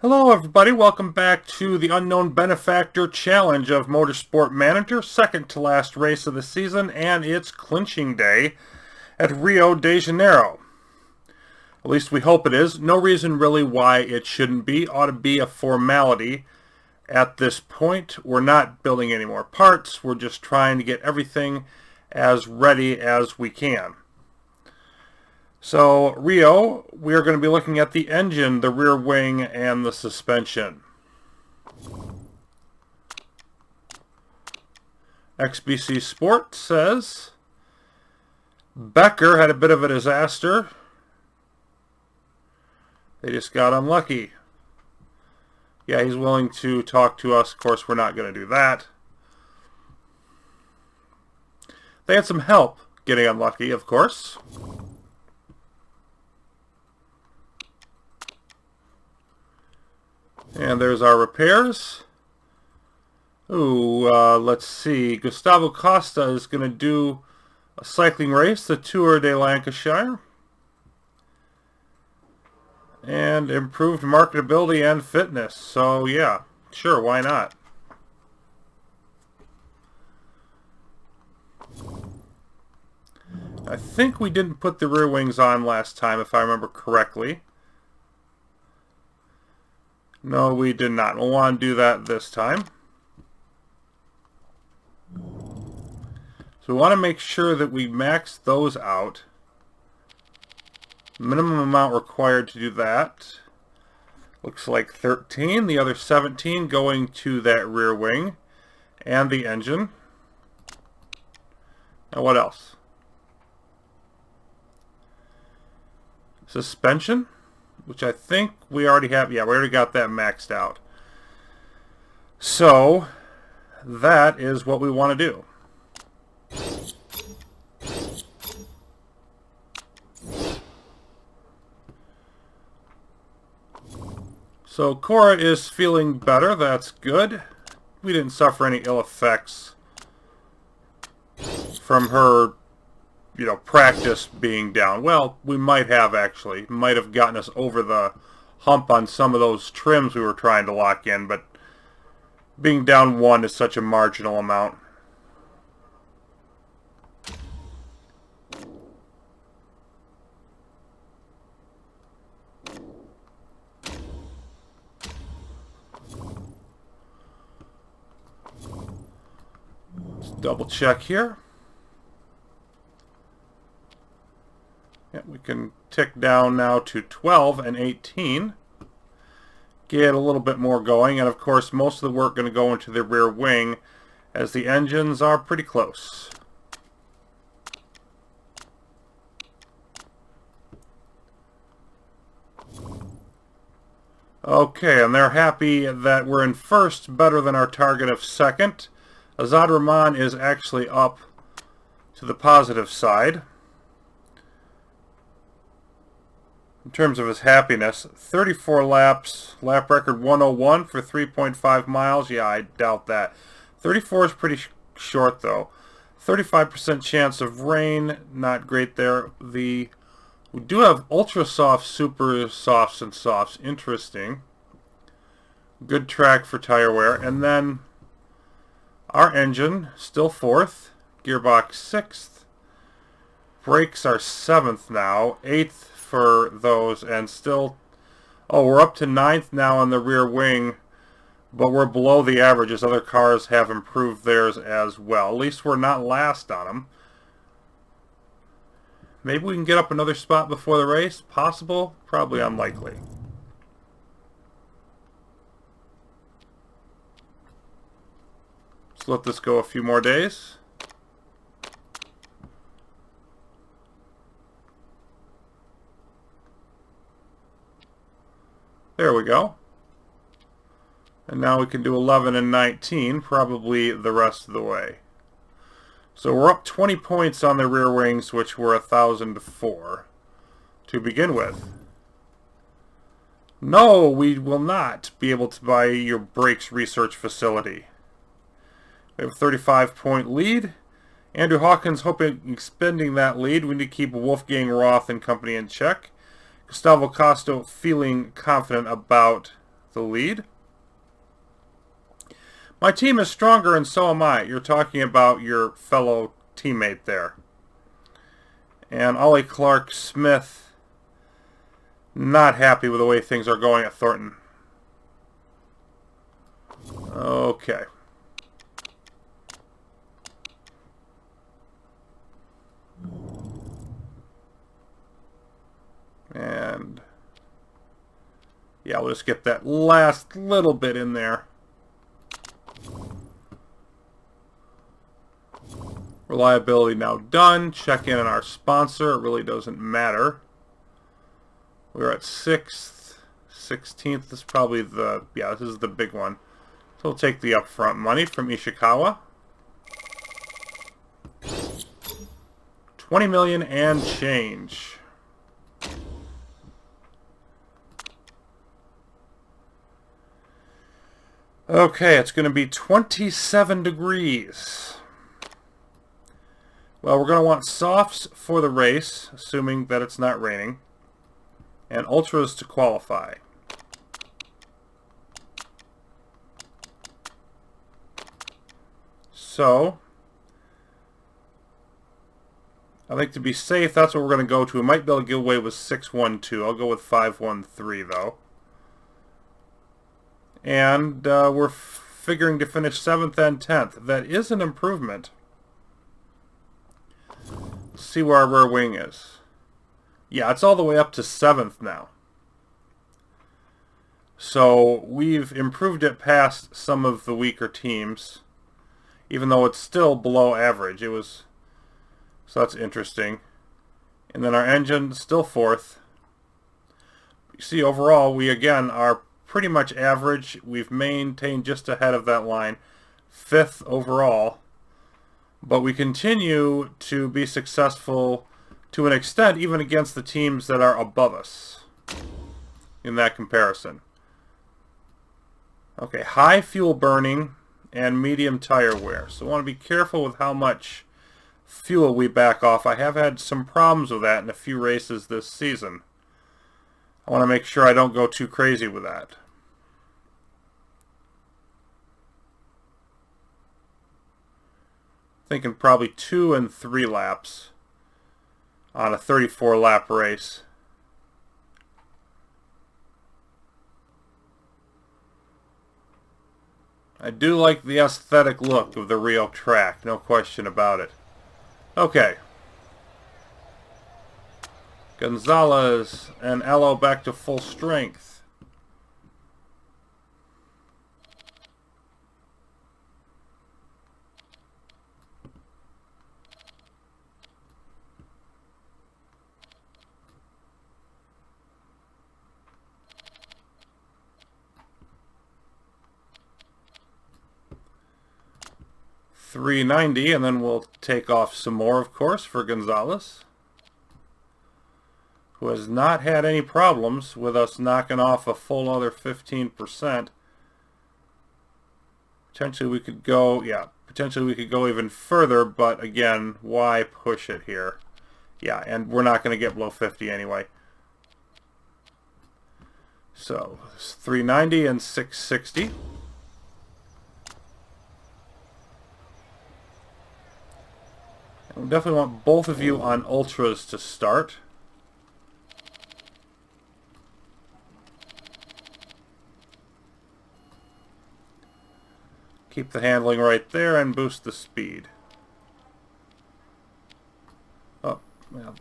Hello everybody, welcome back to the Unknown Benefator Challenge of Motorsport Manager, second to last race of the season, and it's clinching day at Rio de Janeiro. At least we hope it is. No reason really why it shouldn't be. Ought to be a formality at this point. We're not building any more parts, we're just trying to get everything as ready as we can. So, Rio, we are going to be looking at the engine, the rear wing, and the suspension. XBC Sport says, Becker had a bit of a disaster. They just got unlucky. Yeah, he's willing to talk to us. Of course, we're not going to do that. They had some help getting unlucky, of course. And there's our repairs. Ooh, let's see. Gustavo Costa is going to do a cycling race, the Tour de Lancashire. And improved marketability and fitness. So, yeah, sure, why not? I think we didn't put the rear wings on last time, if I remember correctly. No, we did not. We'll want to do that this time. So we want to make sure that we max those out. Minimum amount required to do that. Looks like 13. The other 17 going to that rear wing and the engine. Now what else? Suspension, which I think we already have. Yeah, we already got that maxed out. So that is what we want to do. So Cora is feeling better. That's good. We didn't suffer any ill effects from her, practice being down. Well, we might have actually. Might have gotten us over the hump on some of those trims we were trying to lock in, but being down one is such a marginal amount. Let's double check here. Yeah, we can tick down now to 12 and 18. Get a little bit more going, and of course most of the work going to go into the rear wing as the engines are pretty close. Okay, and they're happy that we're in first, better than our target of second. Azad Rahman is actually up to the positive side. In terms of his happiness, 34 laps, lap record 101 for 3.5 miles. Yeah, I doubt that. 34 is pretty short, though. 35% chance of rain, not great there. We do have ultra soft, super softs, and softs. Interesting. Good track for tire wear. And then our engine, still fourth. Gearbox sixth. Brakes are seventh now. Eighth for those, and still, we're up to ninth now on the rear wing, but we're below the averages. Other cars have improved theirs as well. At least we're not last on them. Maybe we can get up another spot before the race. Possible? Probably unlikely. Let's let this go a few more days. There we go. And now we can do 11 and 19, probably the rest of the way. So we're up 20 points on the rear wings, which were 1,004 to begin with. No, we will not be able to buy your brakes research facility. We have a 35-point lead. Andrew Hawkins hoping expending that lead. We need to keep Wolfgang Roth and company in check. Gustavo Costa feeling confident about the lead. My team is stronger and so am I. You're talking about your fellow teammate there. And Ollie Clark Smith, not happy with the way things are going at Thornton. Okay. And yeah, we'll just get that last little bit in there. Reliability now done. Check in on our sponsor. It really doesn't matter. We're at 6th, 16th. This is probably the, yeah, this is the big one. So we'll take the upfront money from Ishikawa. 20 million and change. Okay, it's going to be 27 degrees. Well, we're going to want softs for the race, assuming that it's not raining, and ultras to qualify. So, I think to be safe, that's what we're going to go to. We might be able to get away with 612. I'll go with 513, though. And we're figuring to finish 7th and 10th. That is an improvement. Let's see where our rear wing is. Yeah, it's all the way up to 7th now. So we've improved it past some of the weaker teams, even though it's still below average. It was, so that's interesting. And then our engine still 4th. You see, overall, we again are pretty much average. We've maintained just ahead of that line. 5th overall. But we continue to be successful to an extent, even against the teams that are above us in that comparison. Okay, high fuel burning and medium tire wear. So I want to be careful with how much fuel we back off. I have had some problems with that in a few races this season. I want to make sure I don't go too crazy with that. Thinking probably 2 and 3 laps on a 34 lap race. I do like the aesthetic look of the Rio track, no question about it. Okay. Gonzalez and Allo back to full strength. $390, and then we'll take off some more, of course, for Gonzalez, who has not had any problems with us knocking off a full other 15%. Potentially we could go, yeah, potentially we could go even further, but again, why push it here? Yeah, and we're not going to get below 50 anyway. So, it's 390 and 660. We definitely want both of you on ultras to start. Keep the handling right there and boost the speed. Oh, well,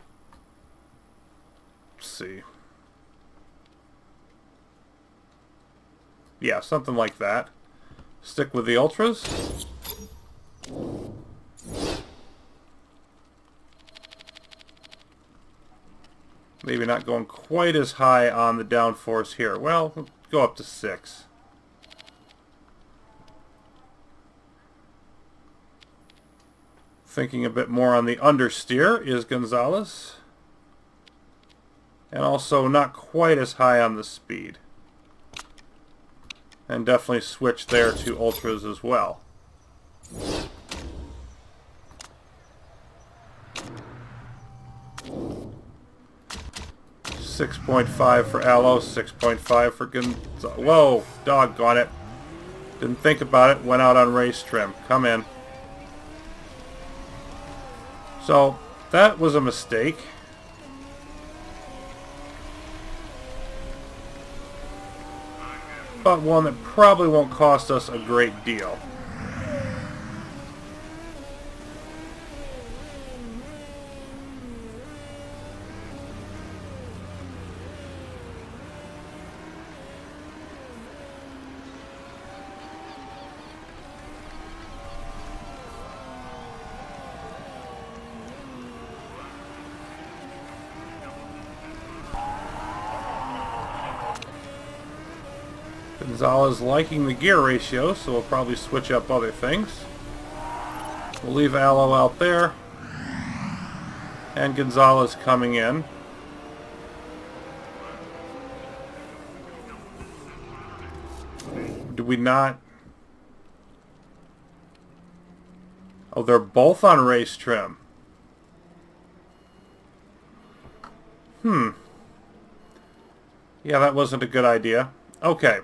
let's see. Yeah, something like that. Stick with the ultras. Maybe not going quite as high on the downforce here. Well, we'll go up to 6. Thinking a bit more on the understeer is Gonzalez. And also not quite as high on the speed. And definitely switch there to ultras as well. 6.5 for Aloe, 6.5 for Gonzalez. Whoa, doggone it. Didn't think about it, went out on race trim. Come in. So, that was a mistake. But one that probably won't cost us a great deal. Gonzalez liking the gear ratio, so we'll probably switch up other things. We'll leave Aloe out there. And Gonzalez coming in. Do we not... Oh, they're both on race trim. Yeah, that wasn't a good idea. Okay.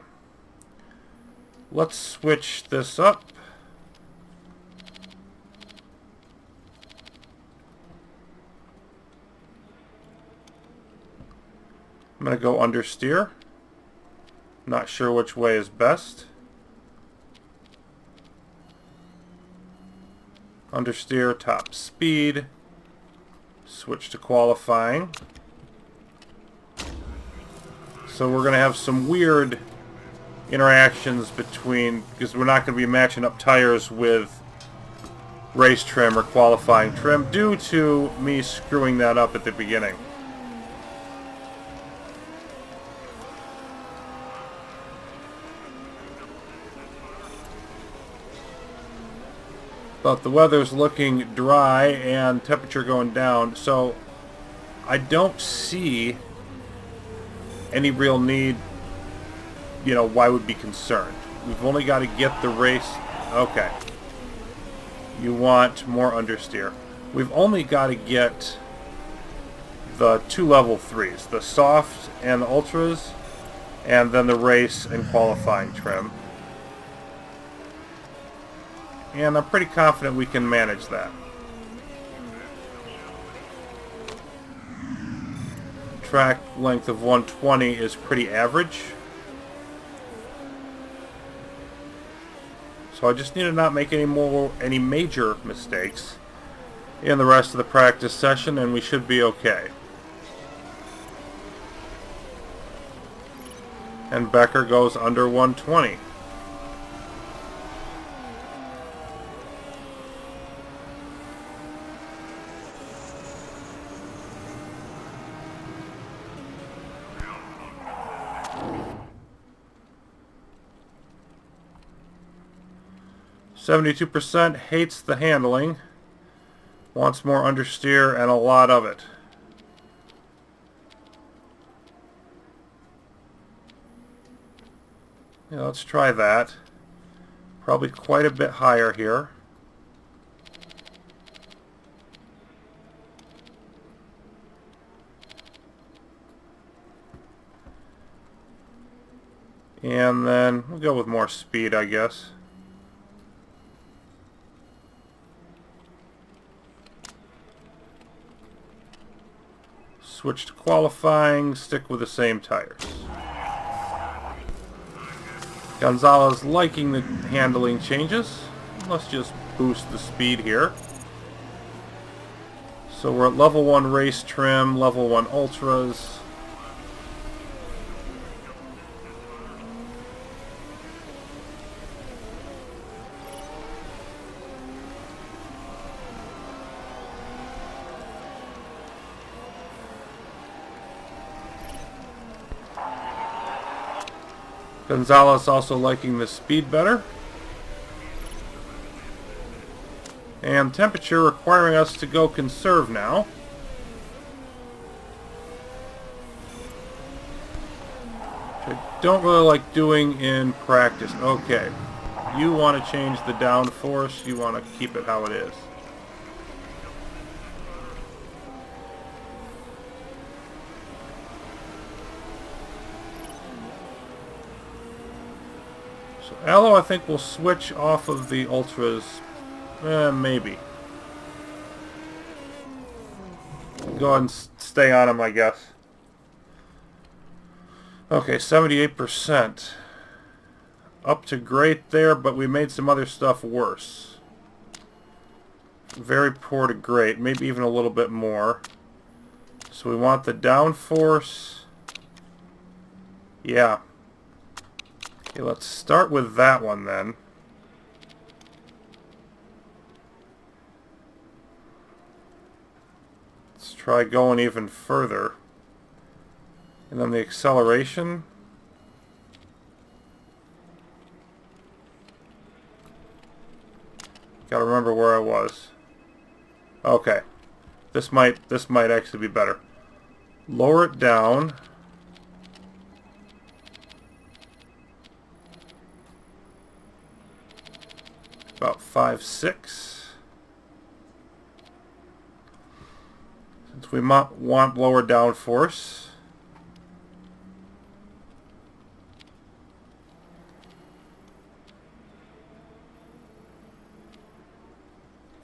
Let's switch this up. I'm going to go understeer. Not sure which way is best. Understeer, top speed. Switch to qualifying. So we're going to have some weird interactions between, because we're not going to be matching up tires with race trim or qualifying trim due to me screwing that up at the beginning. But the weather's looking dry and temperature going down, so I don't see any real need, you know, why would be concerned. We've only got to get the race. Okay. You want more understeer. We've only got to get the 2 level 3s, the soft and the ultras, and then the race and qualifying trim. And I'm pretty confident we can manage that. Track length of 120 is pretty average. So I just need to not make any major mistakes in the rest of the practice session, and we should be okay. And Becker goes under 120. %, hates the handling, wants more understeer and a lot of it. Yeah, let's try that. Probably quite a bit higher here. And then we'll go with more speed, I guess. Switch to qualifying, stick with the same tires. Gonzalez liking the handling changes. Let's just boost the speed here. So we're at level 1 race trim, level 1 ultras. Gonzalez also liking the speed better. And temperature requiring us to go conserve now. Which I don't really like doing in practice. Okay. You want to change the downforce. You want to keep it how it is. So Aloe, I think, will switch off of the Ultras. Maybe. Go ahead and stay on him, I guess. Okay, 78%. Up to great there, but we made some other stuff worse. Very poor to great, maybe even a little bit more. So we want the downforce. Yeah. Okay, let's start with that one then. Let's try going even further. And then the acceleration. Gotta remember where I was. Okay. This might actually be better. Lower it down. About 5, 6. Since we want lower downforce.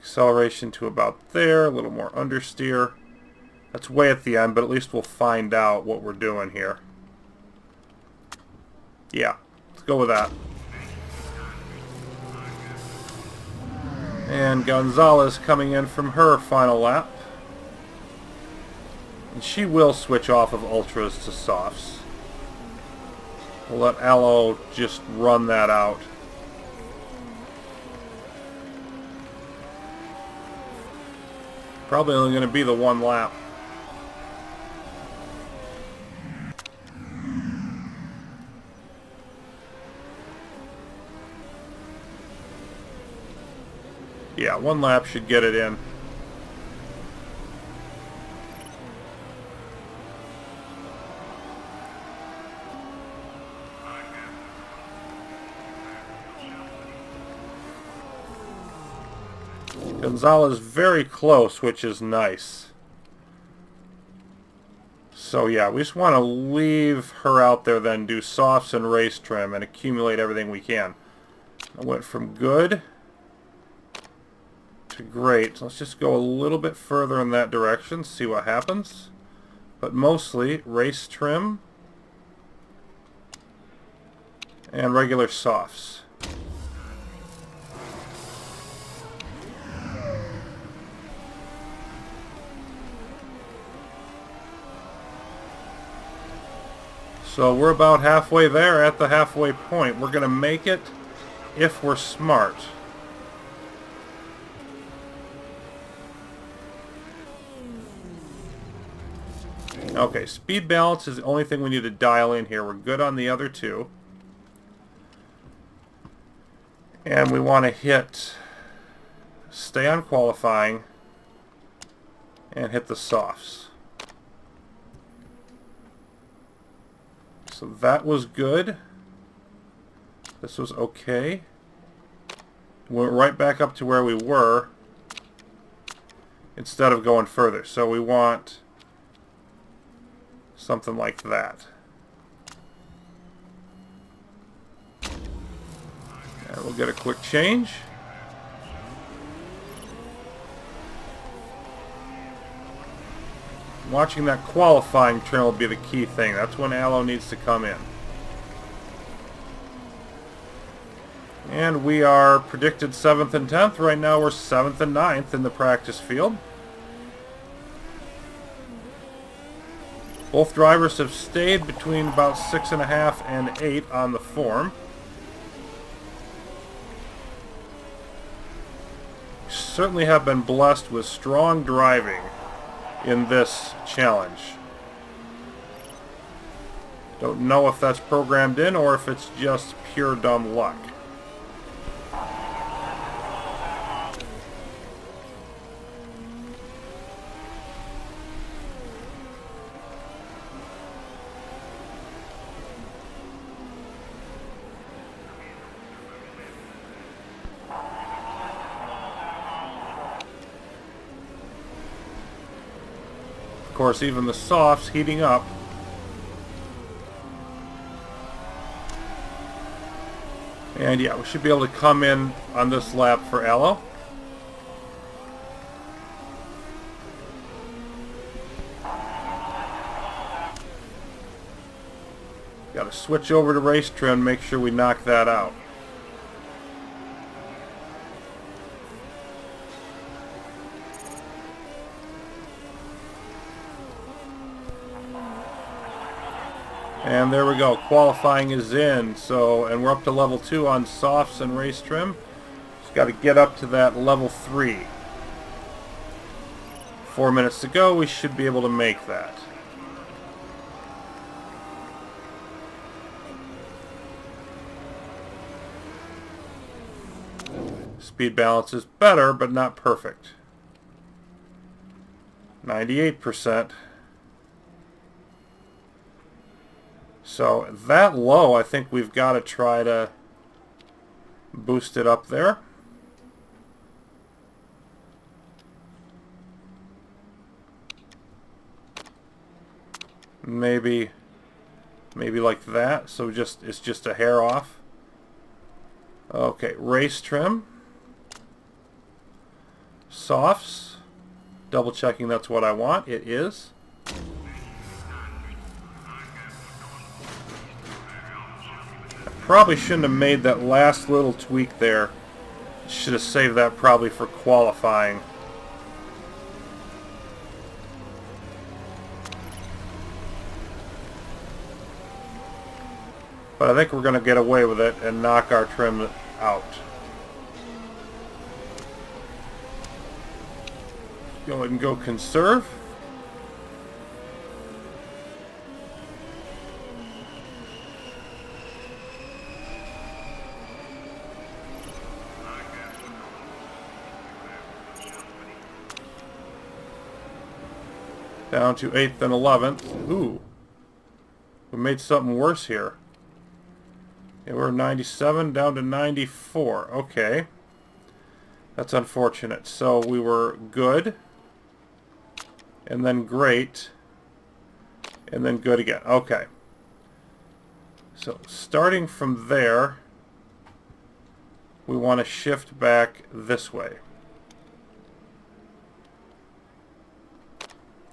Acceleration to about there, a little more understeer. That's way at the end, but at least we'll find out what we're doing here. Yeah, let's go with that. And Gonzalez coming in from her final lap. And she will switch off of ultras to softs. We'll let Aloe just run that out. Probably only going to be the one lap. Yeah, one lap should get it in. Gonzalez very close, which is nice. So yeah, we just want to leave her out there, then do softs and race trim and accumulate everything we can. I went from good to great. Let's just go a little bit further in that direction, see what happens. But mostly race trim and regular softs. So we're about halfway there, at the halfway point. We're going to make it if we're smart. Okay, speed balance is the only thing we need to dial in here. We're good on the other two. And we want to hit stay on qualifying and hit the softs. So that was good. This was okay. Went right back up to where we were instead of going further. So we want something like that. And we'll get a quick change. Watching that qualifying trim will be the key thing. That's when Aloe needs to come in. And we are predicted 7th and 10th. Right now we're 7th and 9th in the practice field. Both drivers have stayed between about 6.5 and 8 on the form. Certainly have been blessed with strong driving in this challenge. Don't know if that's programmed in or if it's just pure dumb luck. Of course, even the softs heating up. And yeah, we should be able to come in on this lap for Aloe. Got to switch over to race trim, make sure we knock that out. And there we go, qualifying is in. So, and we're up to level 2 on softs and race trim. Just got to get up to that level 3. 4 minutes to go, we should be able to make that. Speed balance is better, but not perfect. 98%. So that low, I think we've got to try to boost it up there. Maybe like that. So it's just a hair off. Okay, race trim. Softs. Double checking that's what I want. It is. Probably shouldn't have made that last little tweak there. Should have saved that probably for qualifying. But I think we're going to get away with it and knock our trim out. Go ahead and go conserve. Down to 8th and 11th. Ooh. We made something worse here. Yeah, we're 97 down to 94. Okay. That's unfortunate. So we were good. And then great. And then good again. Okay. So starting from there, we want to shift back this way.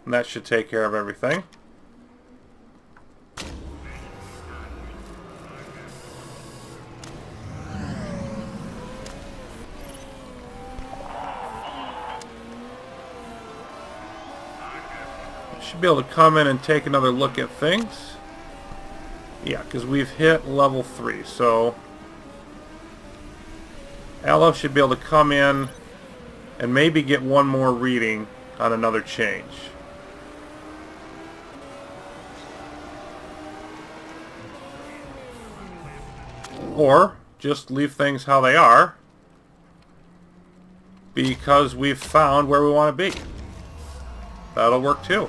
And that should take care of everything. Should be able to come in and take another look at things. Yeah, because we've hit level 3. So Aloe should be able to come in and maybe get one more reading on another change. Or just leave things how they are because we've found where we want to be. That'll work too.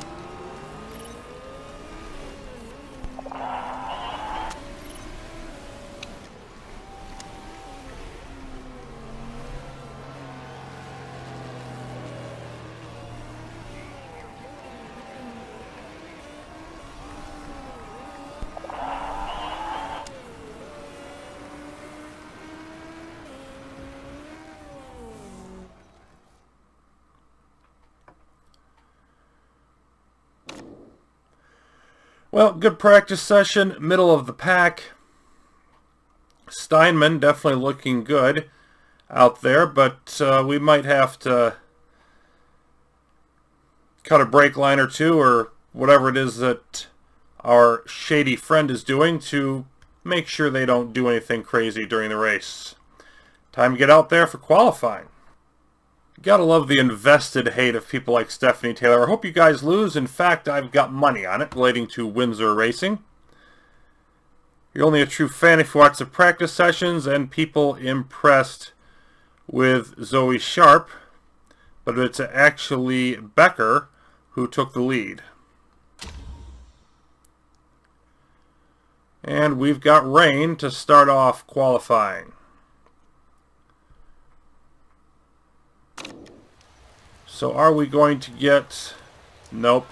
Well, good practice session, middle of the pack. Steinman definitely looking good out there, but we might have to cut a brake line or two or whatever it is that our shady friend is doing to make sure they don't do anything crazy during the race. Time to get out there for qualifying. Gotta love the invested hate of people like Stephanie Taylor. I hope you guys lose. In fact, I've got money on it relating to Windsor Racing. You're only a true fan if you watch the practice sessions and people impressed with Zoe Sharp. But it's actually Becker who took the lead. And we've got rain to start off qualifying. So are we going to get... Nope.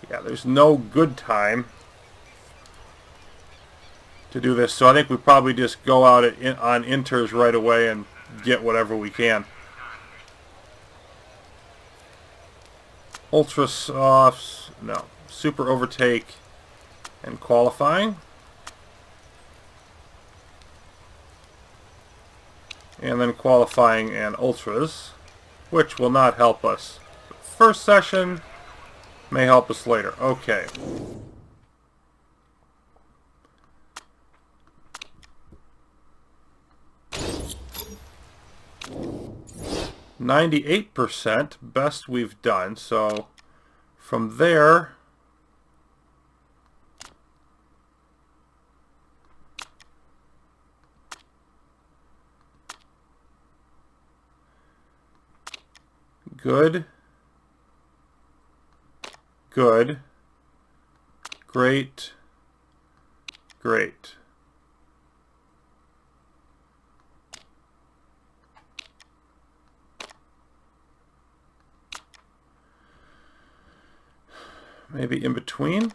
Yeah, there's no good time. to do this. So I think we probably just go out on inters right away and get whatever we can. Ultra softs, no. Super overtake and qualifying. And then qualifying and ultras, which will not help us. First session may help us later. Okay. %98, best we've done. So from there, good, good, great, great. Maybe in between.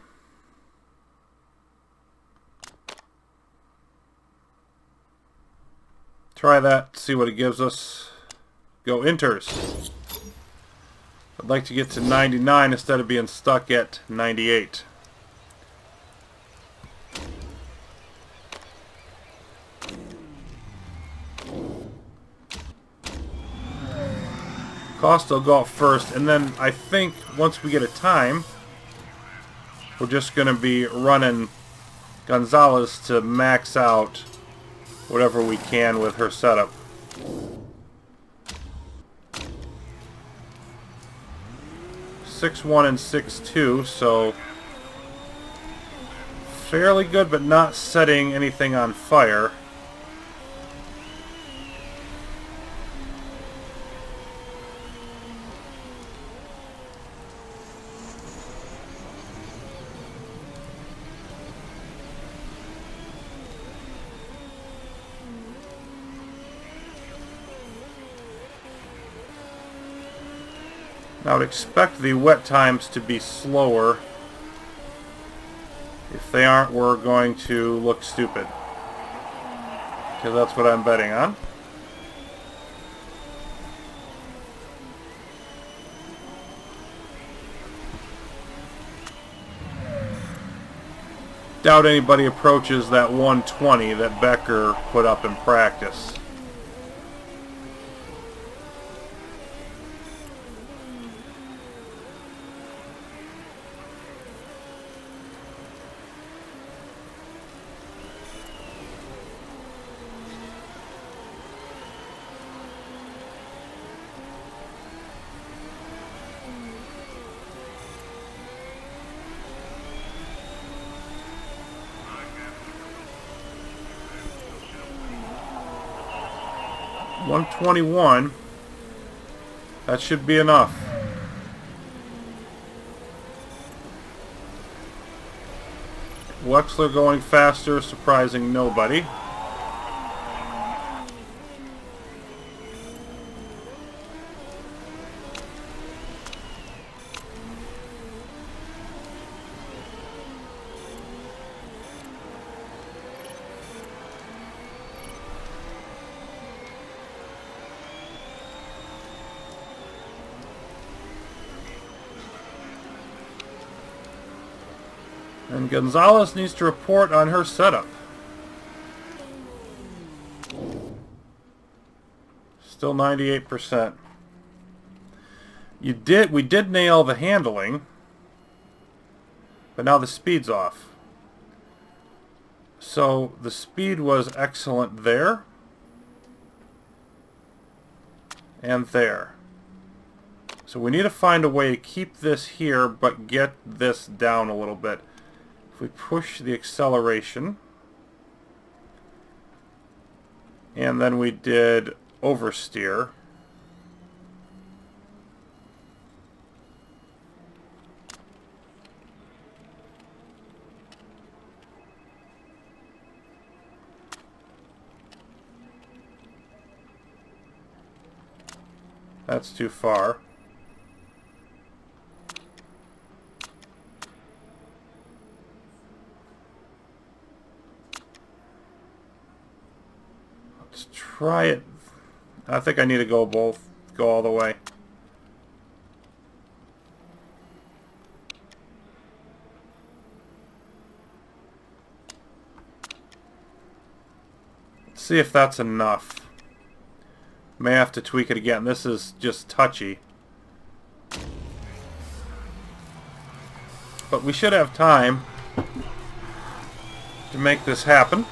Try that, see what it gives us. Go inters. I'd like to get to 99 instead of being stuck at 98. Costa will go out first, and then I think once we get a time, we're just going to be running Gonzalez to max out whatever we can with her setup. .61 and .62, so fairly good, but not setting anything on fire. I would expect the wet times to be slower. If they aren't, we're going to look stupid. Because that's what I'm betting on. Doubt anybody approaches that 120 that Becker put up in practice. .121. That should be enough. Wexler going faster, surprising nobody. And Gonzalez needs to report on her setup. Still 98%. We did nail the handling, but now the speed's off. So the speed was excellent there and there. So we need to find a way to keep this here but get this down a little bit. If we push the acceleration, and then we did oversteer, that's too far. Let's try it. I think I need to go all the way. Let's see if that's enough. May have to tweak it again. This is just touchy. But we should have time to make this happen.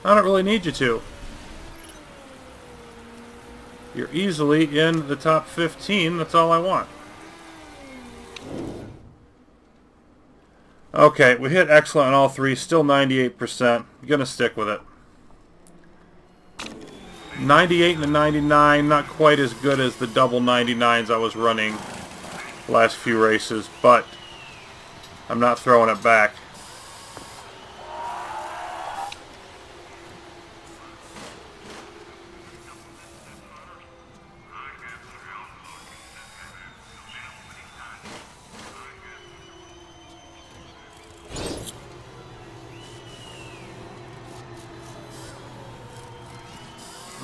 I don't really need you to. You're easily in the top 15. That's all I want. Okay, we hit excellent on all three. Still 98%. Gonna stick with it. 98 and a 99. Not quite as good as the double 99s I was running last few races, but I'm not throwing it back.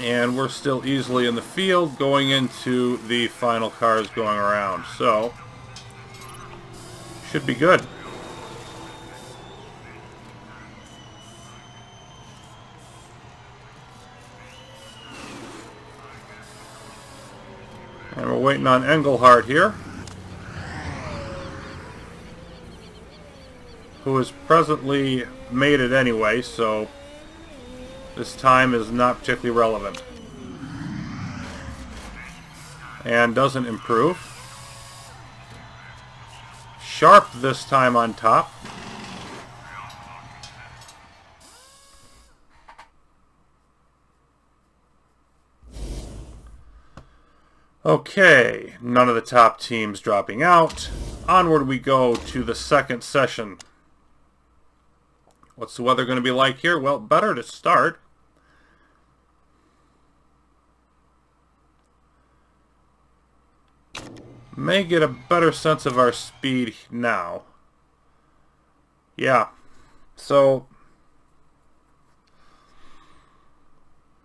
And we're still easily in the field going into the final cars going around. So, should be good. And we're waiting on Engelhardt here, who has presently made it anyway, so this time is not particularly relevant. And doesn't improve. Sharp this time on top. Okay, none of the top teams dropping out. Onward we go to the second session. What's the weather going to be like here? Well, better to start. May get a better sense of our speed now. Yeah. So,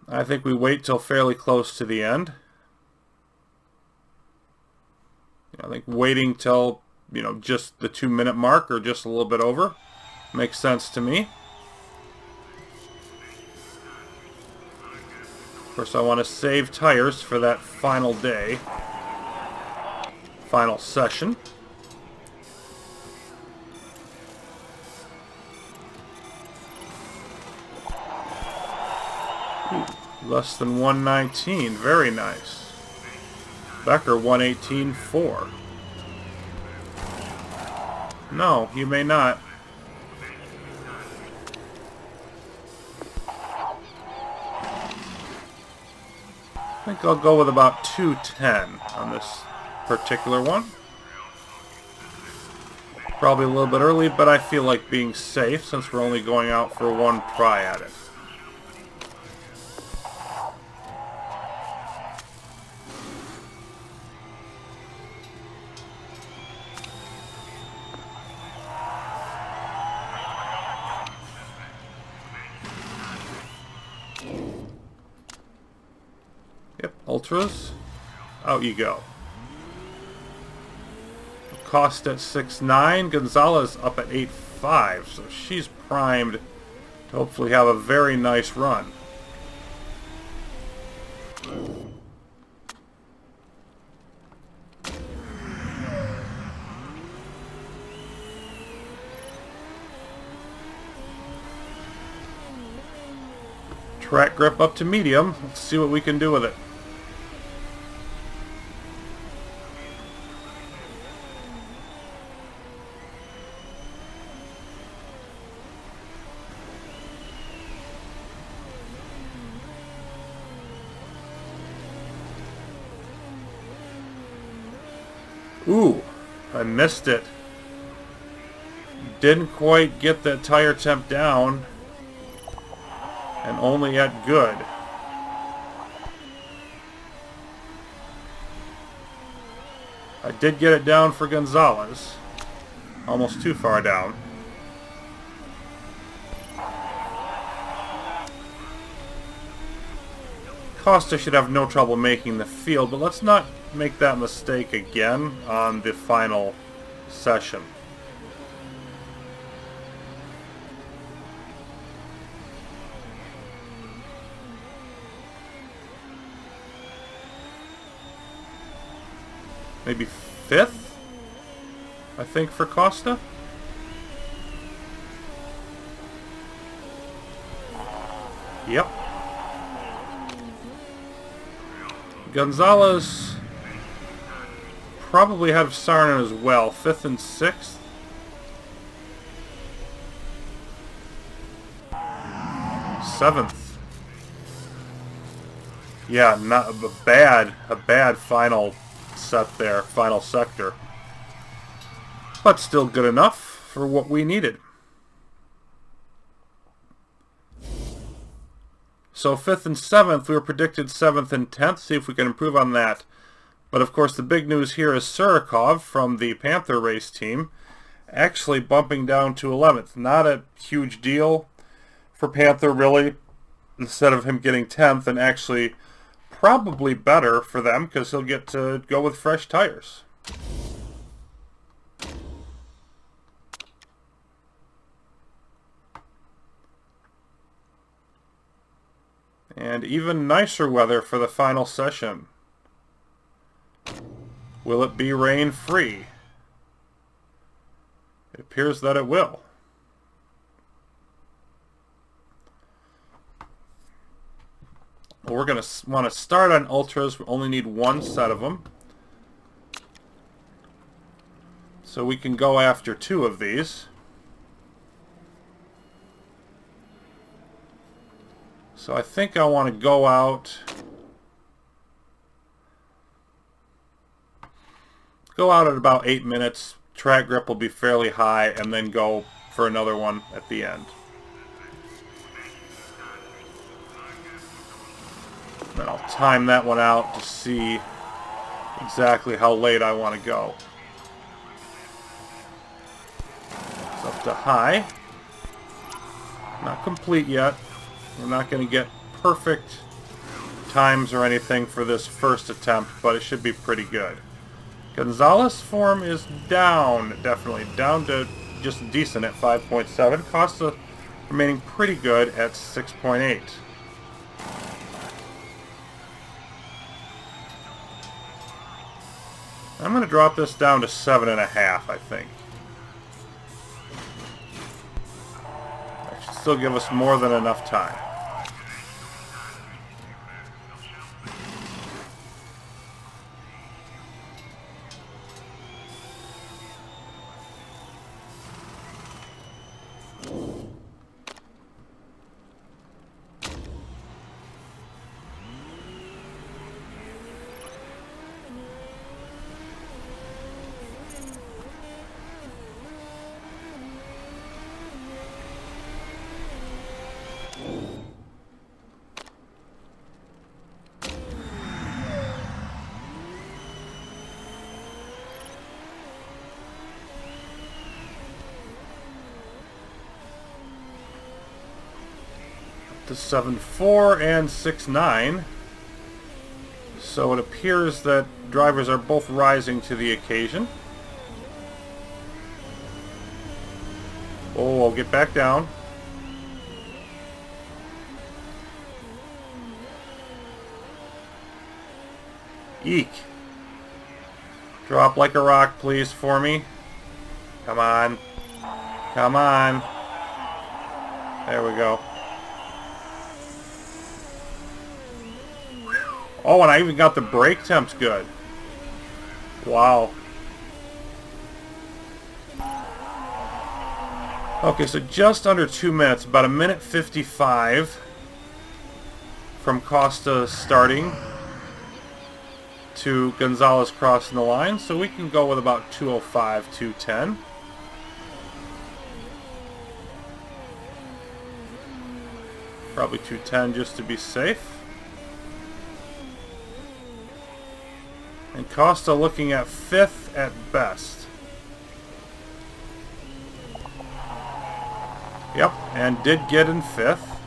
I think we wait till fairly close to the end. I think waiting till, just the 2-minute mark or just a little bit over makes sense to me. Of course, I want to save tires for that final day, final session. Ooh, less than 119, very nice. Becker 118.4. No, you may not. I think I'll go with about 210 on this particular one. Probably a little bit early, but I feel like being safe since we're only going out for one try at it. Yep, ultras. Out you go. Cost at 6.9. Gonzalez up at 8.5. So she's primed to hopefully have a very nice run. Track grip up to medium. Let's see what we can do with it. Ooh, I missed it. Didn't quite get that tire temp down. And only at good. I did get it down for Gonzalez. Almost too far down. Costa should have no trouble making the field, but let's not make that mistake again on the final session. Maybe 5th, I think, for Costa. Yep. Gonzalez probably had Sarna as well. 5th and 6th. 7th. Yeah, not a bad final set there, final sector. But still good enough for what we needed. So 5th and 7th, we were predicted 7th and 10th. See if we can improve on that. But of course the big news here is Surikov from the Panther race team actually bumping down to 11th. Not a huge deal for Panther really, instead of him getting 10th, and actually probably better for them because he'll get to go with fresh tires. And even nicer weather for the final session. Will it be rain-free? It appears that it will. We're going to want to start on Ultras. We only need one set of them. So we can go after 2 of these. So I think I want to go out at about 8 minutes. Track grip will be fairly high, and then go for another one at the end. Then I'll time that one out to see exactly how late I want to go. It's up to high. Not complete yet. We're not going to get perfect times or anything for this first attempt, but it should be pretty good. Gonzalez form is down, definitely. Down to just decent at 5.7. Costa remaining pretty good at 6.8. I'm going to drop this down to 7.5, I think. That should still give us more than enough time. To 7.4 and 6.9. So it appears that drivers are both rising to the occasion. Oh, I'll get back down. Eek. Drop like a rock, please, for me. Come on. Come on. There we go. Oh, and I even got the brake temps good. Wow. Okay, so just under 2 minutes, about 1:55 from Costa starting to Gonzalez crossing the line, so we can go with about 205, 210. Probably 210 just to be safe. And Costa looking at 5th at best. Yep, and did get in 5th.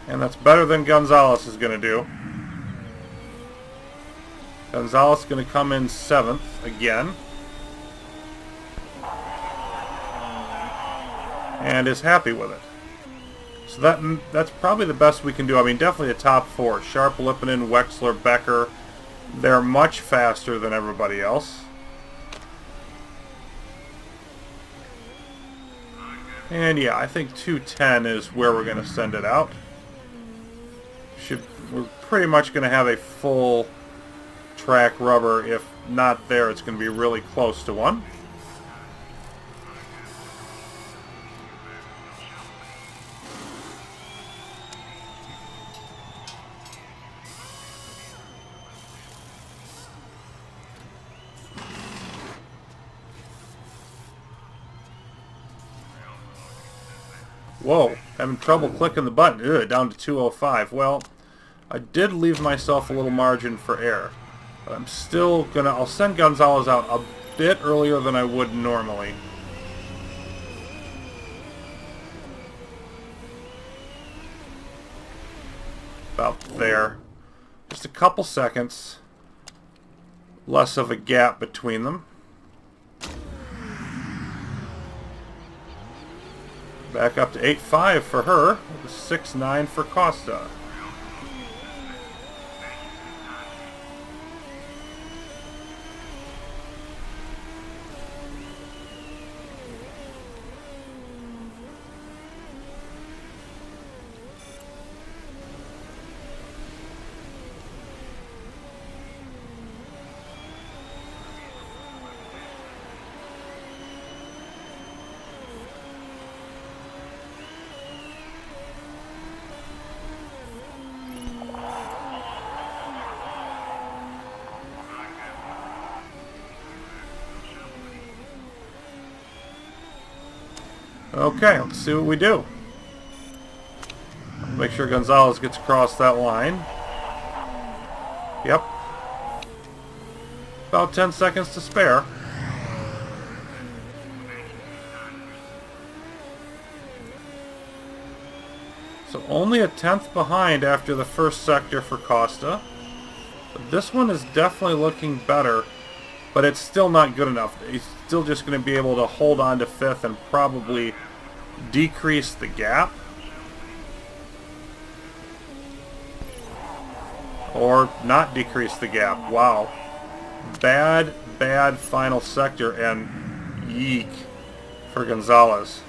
And that's better than Gonzalez is going to do. Gonzalez is going to come in 7th again. And is happy with it. So that's probably the best we can do. I mean, definitely a top 4. Sharp, Lippinen, Wexler, Becker. They're much faster than everybody else. And yeah, I think 210 is where we're going to send it out. We're pretty much going to have a full track rubber. If not there, it's going to be really close to one. Whoa, having trouble clicking the button. Ugh, down to 205. Well, I did leave myself a little margin for error. But I'm still gonna, I'll send Gonzalez out a bit earlier than I would normally. About there. Just a couple seconds. Less of a gap between them. Back up to 8.5 for her. 6.9 for Costa. Okay, let's see what we do. Make sure Gonzalez gets across that line. Yep. About 10 seconds to spare. So only a 10th behind after the first sector for Costa. But this one is definitely looking better, but it's still not good enough. He's still just going to be able to hold on to 5th and probably decrease the gap. Or not decrease the gap. Wow. Bad final sector, and yeek for Gonzalez.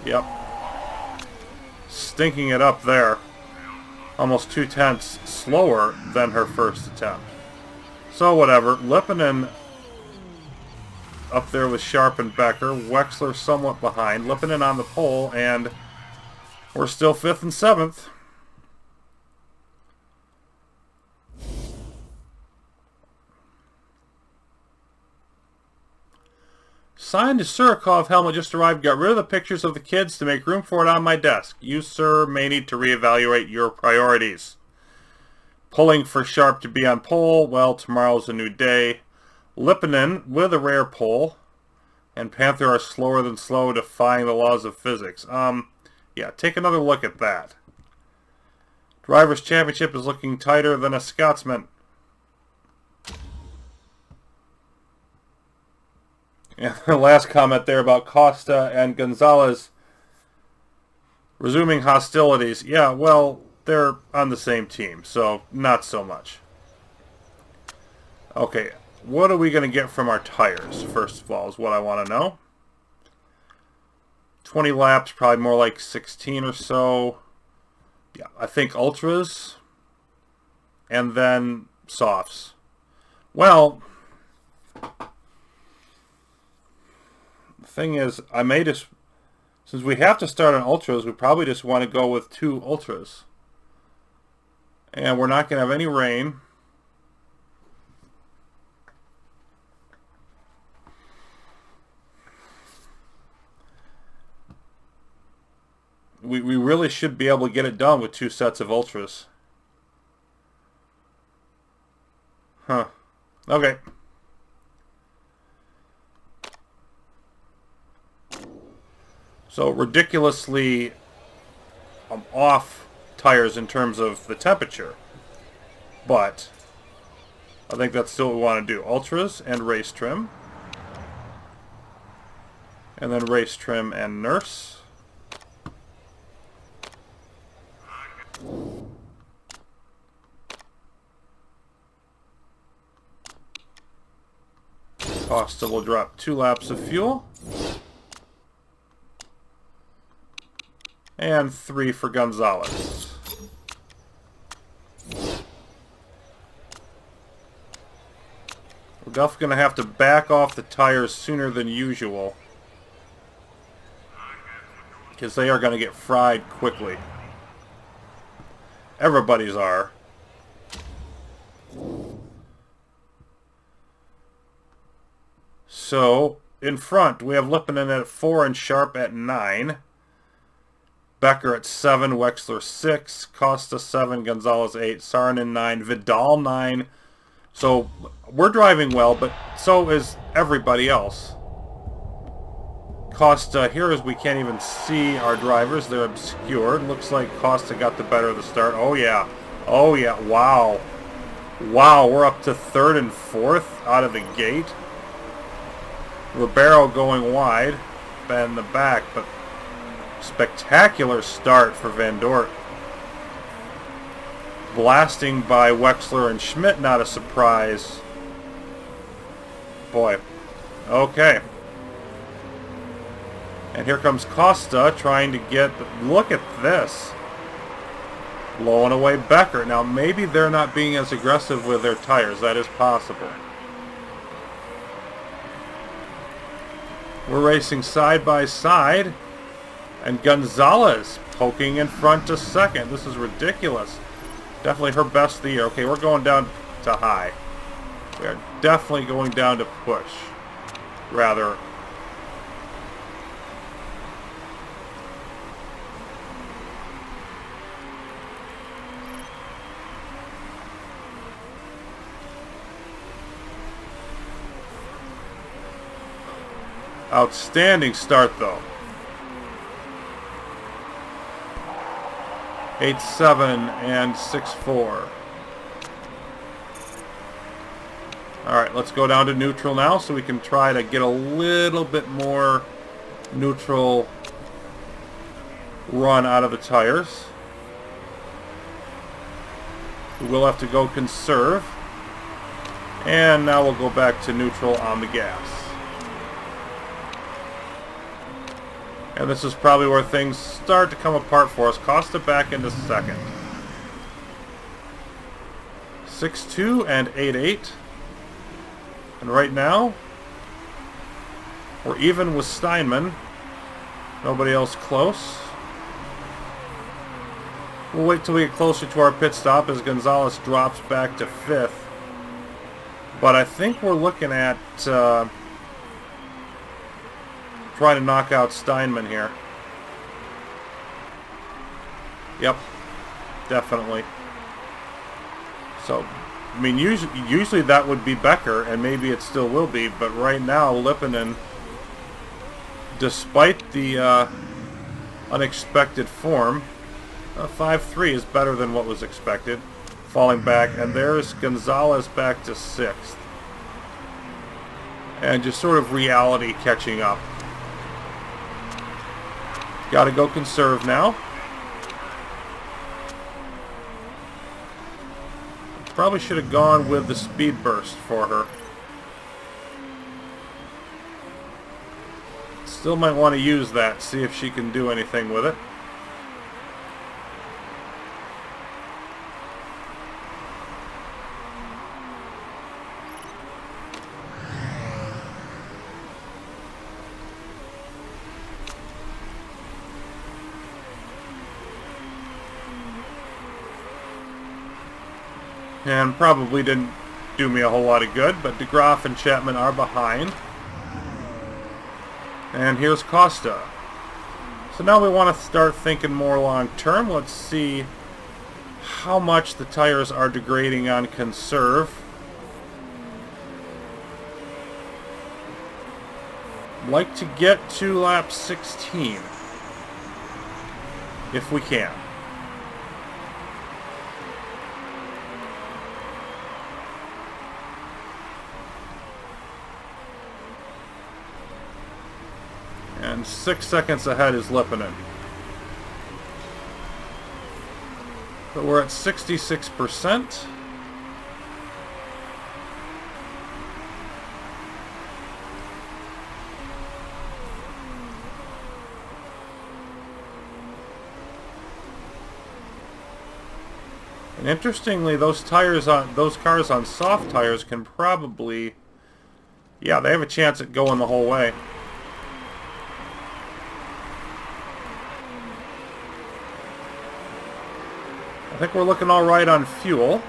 Yep. Stinking it up there. Almost 2/10 slower than her first attempt. So whatever. Lippinen up there with Sharp and Becker. Wexler somewhat behind. Lippinen on the pole, and we're still 5th and 7th. Signed Surikov helmet just arrived. Got rid of the pictures of the kids to make room for it on my desk. You, sir, may need to reevaluate your priorities. Pulling for Sharp to be on pole. Well, tomorrow's a new day. Lippinen with a rare pole. And Panther are slower than slow, defying the laws of physics. Yeah, take another look at that. Drivers' Championship is looking tighter than a Scotsman. And the last comment there about Costa and Gonzalez resuming hostilities. Yeah, well, they're on the same team, so not so much. Okay, what are we going to get from our tires, first of all, is what I want to know. 20 laps, probably more like 16 or so. Yeah, I think ultras, and then softs. Well, the thing is, I may just... Since we have to start on ultras, we probably just want to go with 2 ultras. And we're not going to have any rain. We really should be able to get it done with 2 sets of ultras. Huh. Okay. So ridiculously off tires in terms of the temperature. But I think that's still what we want to do. Ultras and race trim. And then race trim and nurse. Costa will drop 2 laps of fuel. And 3 for Gonzalez. We're definitely going to have to back off the tires sooner than usual, because they are going to get fried quickly. Everybody's are. So, in front, we have Lipinen at 4 and Sharp at 9. Becker at 7, Wexler 6, Costa 7, Gonzalez 8, Saarinen 9, Vidal 9. So, we're driving well, but so is everybody else. Costa, here as we can't even see our drivers, they're obscured. Looks like Costa got the better of the start. Oh yeah. Oh yeah. Wow. Wow, we're up to 3rd and 4th out of the gate. Ribeiro going wide, in the back, but spectacular start for Van Dort. Blasting by Wexler and Schmidt, not a surprise. Boy. Okay. And here comes Costa trying to get... Look at this. Blowing away Becker. Now, maybe they're not being as aggressive with their tires. That is possible. We're racing side by side. And Gonzalez poking in front to 2nd. This is ridiculous. Definitely her best of the year. Okay, we're going down to high. We are definitely going down to push. Rather... Outstanding start, though. 8-7 and 6-4. Alright, let's go down to neutral now so we can try to get a little bit more neutral run out of the tires. We will have to go conserve. And now we'll go back to neutral on the gas. And this is probably where things start to come apart for us. Costa back into 2nd. 6-2 and 8-8. And right now, we're even with Steinman. Nobody else close. We'll wait till we get closer to our pit stop as Gonzalez drops back to 5th. But I think we're looking at... trying to knock out Steinman here. Yep, definitely. So, I mean, usually that would be Becker, and maybe it still will be, but right now, Lipinen, despite the unexpected form, 5-3 is better than what was expected. Falling back, and there's Gonzalez back to 6th. And just sort of reality catching up. Got to go conserve now. Probably should have gone with the speed burst for her. Still might want to use that, see if she can do anything with it. And probably didn't do me a whole lot of good, but DeGraaf and Chapman are behind. And here's Costa. So now we want to start thinking more long term. Let's see how much the tires are degrading on conserve. Like to get to lap 16 if we can. And 6 seconds ahead is Lipinen. But we're at 66%. And interestingly, those cars on soft tires can probably, yeah, they have a chance at going the whole way. I think we're looking all right on fuel.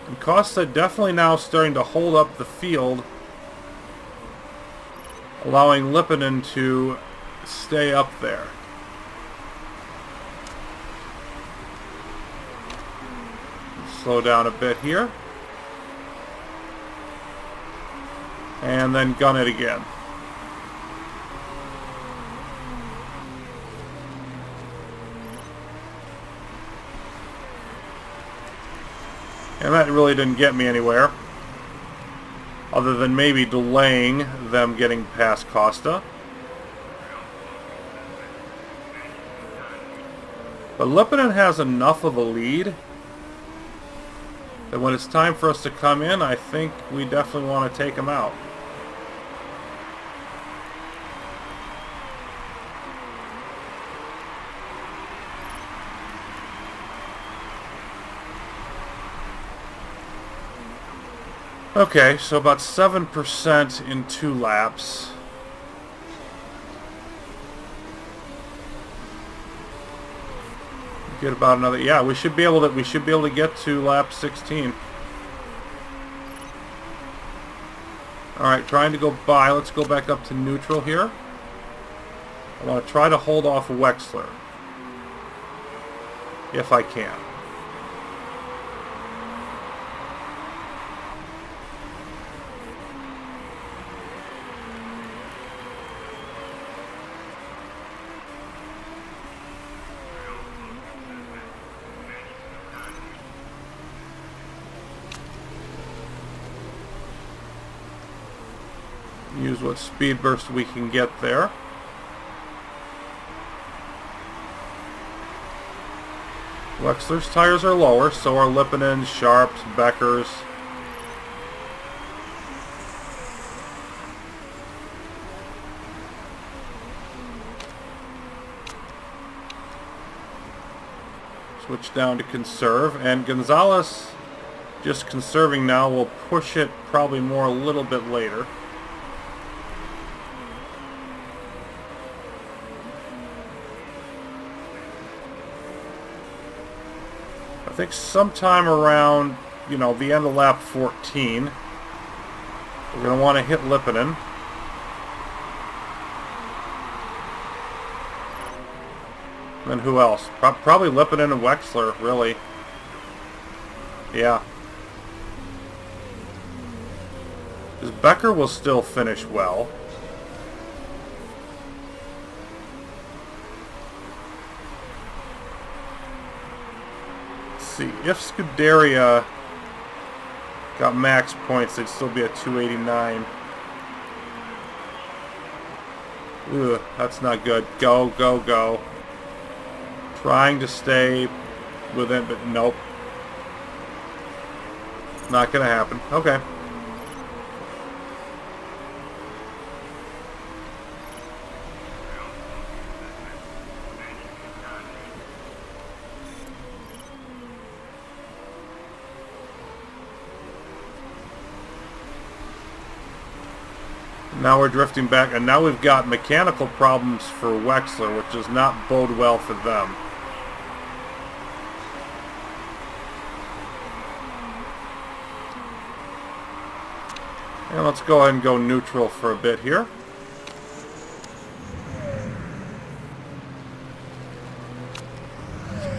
And Costa definitely now starting to hold up the field, allowing Lipinen to stay up there. Slow down a bit here. And then gun it again. And that really didn't get me anywhere, other than maybe delaying them getting past Costa. But Lipinen has enough of a lead that when it's time for us to come in, I think we definitely want to take him out. Okay, so about 7% in 2 laps. Get about another, yeah, we should be able to get to lap 16. Alright, trying to go by. Let's go back up to neutral here. I want to try to hold off Wexler if I can. Use what speed burst we can get there. Wexler's tires are lower, so are Lipinen's, Sharp's, Becker's. Switch down to conserve, and Gonzalez, just conserving now, will push it probably more a little bit later. I think sometime around, the end of lap 14, we're going to want to hit Lipinen. And then who else? Probably Lipinen and Wexler, really. Yeah. Because Becker will still finish well. If Scuderia got max points, they'd still be at 289. Ugh, that's not good. Go, go, go. Trying to stay within, but nope. Not gonna happen. Okay. Now we're drifting back, and now we've got mechanical problems for Wexler, which does not bode well for them. And let's go ahead and go neutral for a bit here.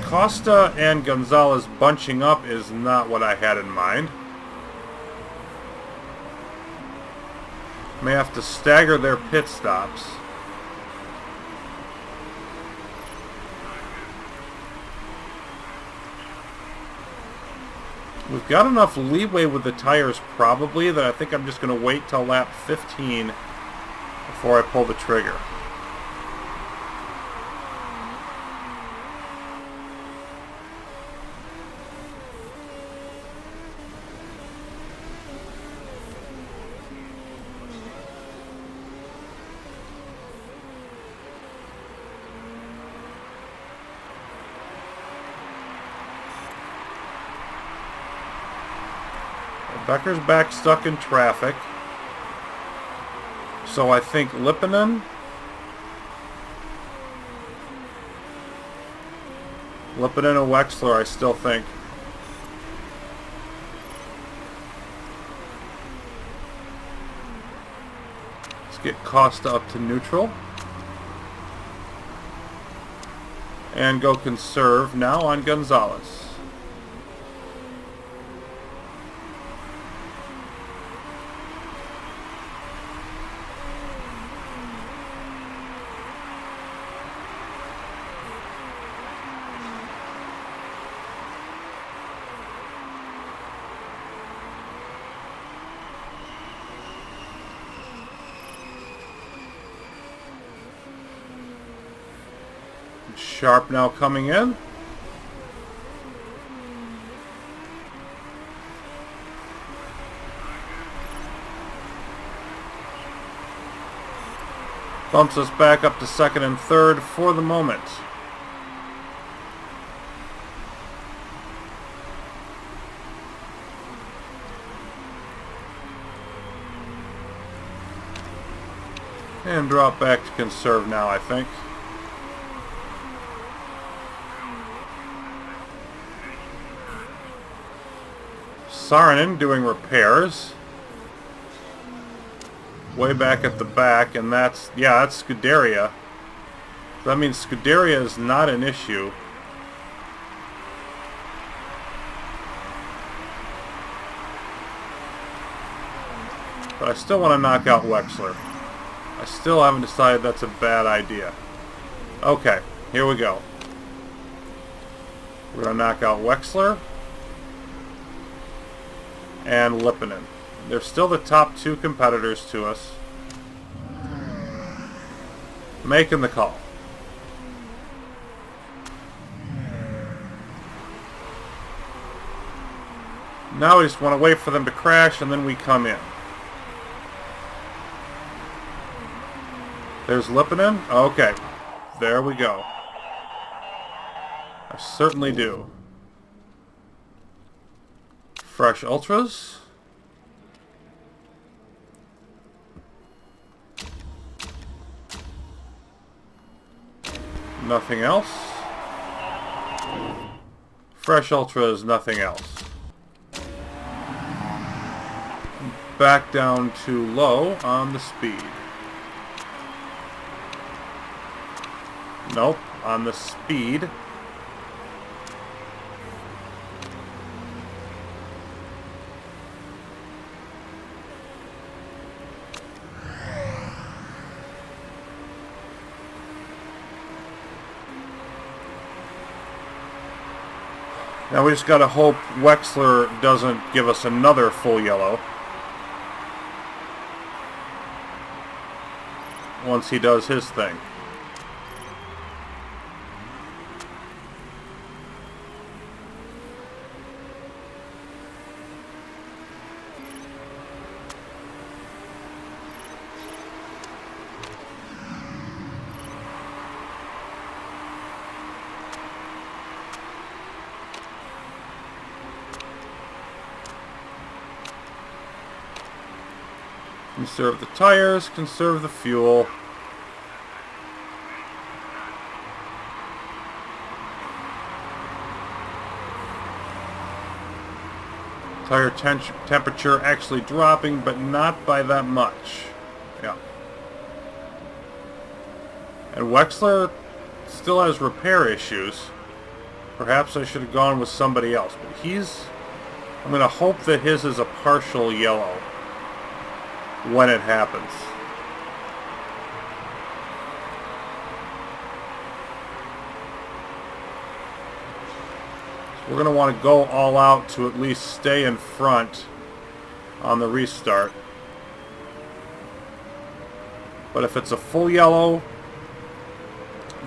Costa and Gonzalez bunching up is not what I had in mind. May have to stagger their pit stops. We've got enough leeway with the tires probably that I think I'm just going to wait till lap 15 before I pull the trigger. Becker's back stuck in traffic. So I think Lipinen and Wexler, I still think. Let's get Costa up to neutral. And go conserve now on Gonzalez. Sharp now coming in. Bumps us back up to second and third for the moment. And drop back to conserve now, I think. Saarinen doing repairs. Way back at the back, and that's Scuderia. That means Scuderia is not an issue. But I still want to knock out Wexler. I still haven't decided that's a bad idea. Okay, here we go. We're going to knock out Wexler and Lipinen. They're still the top two competitors to us. Making the call. Now we just want to wait for them to crash and then we come in. There's Lipinen. Okay. There we go. I certainly do. Fresh Ultras. Nothing else. Fresh Ultras, nothing else. Back down to low on the speed. Nope, on the speed. Now we just gotta hope Wexler doesn't give us another full yellow. Once he does his thing. Conserve the tires, conserve the fuel. Tire temperature actually dropping, but not by that much. Yeah. And Wexler still has repair issues. Perhaps I should have gone with somebody else, but I'm going to hope that his is a partial yellow when it happens. We're going to want to go all out to at least stay in front on the restart. But if it's a full yellow,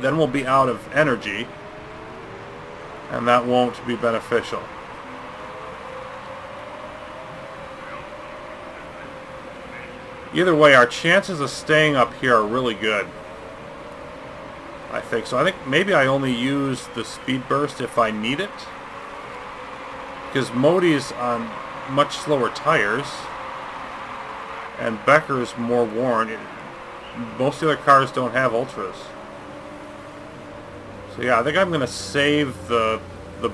then we'll be out of energy, and that won't be beneficial. Either way, our chances of staying up here are really good, I think. So I think maybe I only use the speed burst if I need it, because Modi's on much slower tires, and Becker's more worn. Most of the other cars don't have ultras. So yeah, I think I'm going to save the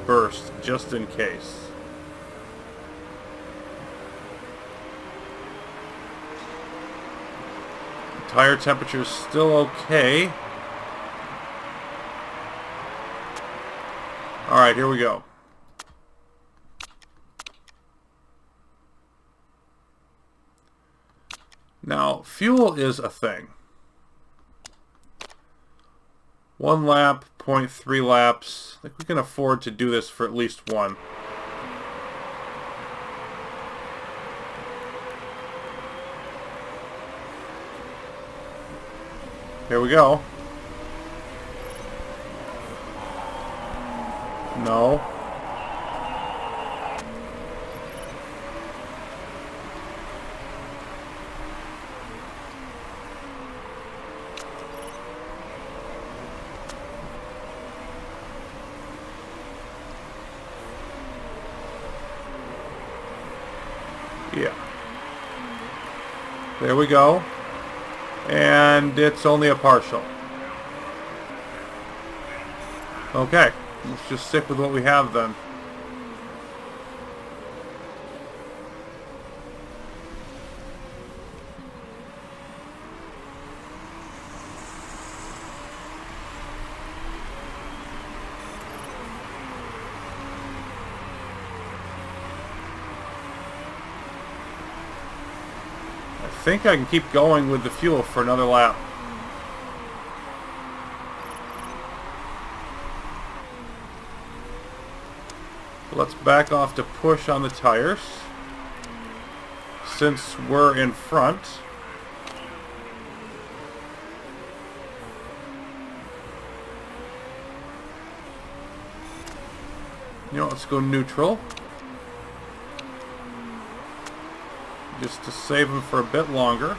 burst just in case. Tire temperature's still okay. Alright, here we go. Now, fuel is a thing. 1 lap, 0.3 laps. I think we can afford to do this for at least one. Here we go. No. Yeah. There we go. And it's only a partial. Okay, let's just stick with what we have then. I think I can keep going with the fuel for another lap. Let's back off to push on the tires, since we're in front. You know, let's go neutral. Just to save them for a bit longer.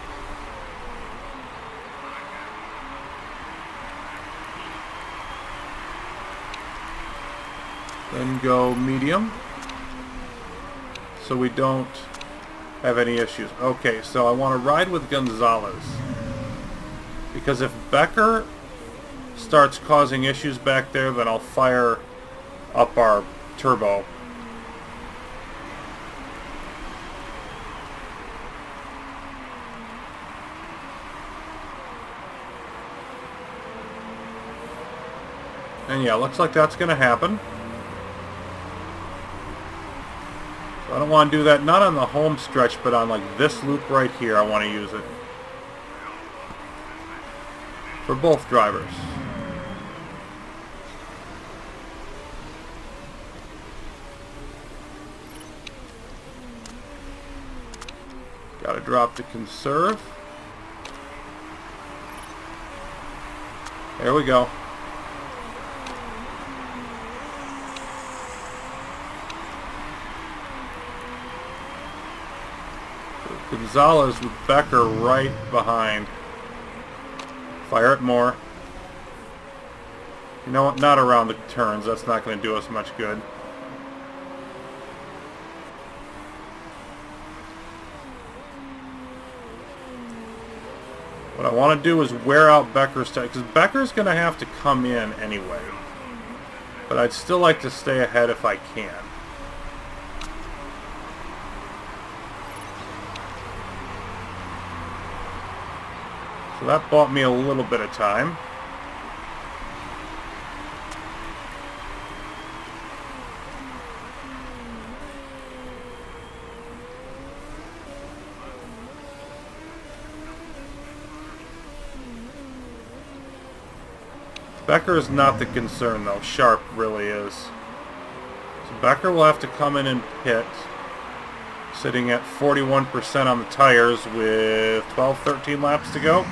Then go medium, so we don't have any issues. Okay, so I want to ride with Gonzalez, because if Becker starts causing issues back there, then I'll fire up our turbo. And yeah, looks like that's going to happen. So I don't want to do that, not on the home stretch, but on like this loop right here, I want to use it. For both drivers. Got to drop to conserve. There we go. Gonzalez with Becker right behind. Fire it more. You know what? Not around the turns. That's not going to do us much good. What I want to do is wear out Becker's tire, because Becker's going to have to come in anyway. But I'd still like to stay ahead if I can. So that bought me a little bit of time. Becker is not the concern, though. Sharp really is. So Becker will have to come in and pit, sitting at 41% on the tires with 12, 13 laps to go.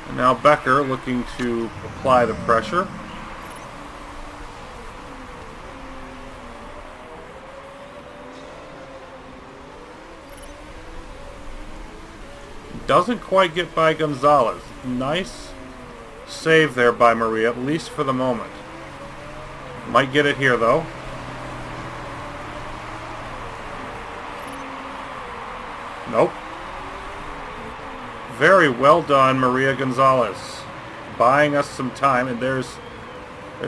And now Becker looking to apply the pressure. Doesn't quite get by Gonzalez. Nice save there by Maria, at least for the moment. Might get it here, though. Nope. Very well done, Maria Gonzalez. Buying us some time, and there's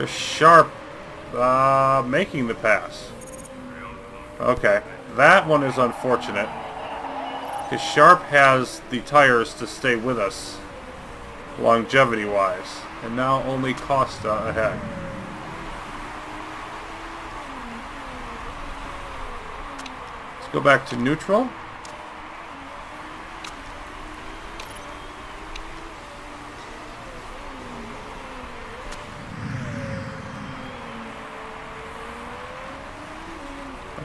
Sharp making the pass. Okay, that one is unfortunate. Because Sharp has the tires to stay with us, longevity-wise. And now only Costa ahead. Let's go back to neutral.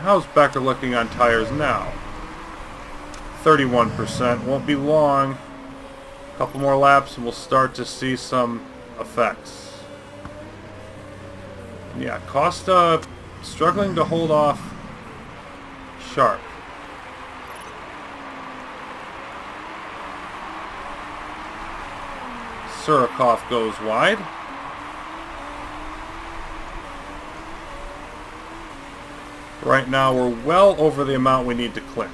How's Becker looking on tires now? 31%. Won't be long. A couple more laps and we'll start to see some effects. Yeah, Costa struggling to hold off Sharp. Surikov goes wide. Right now we're well over the amount we need to clinch.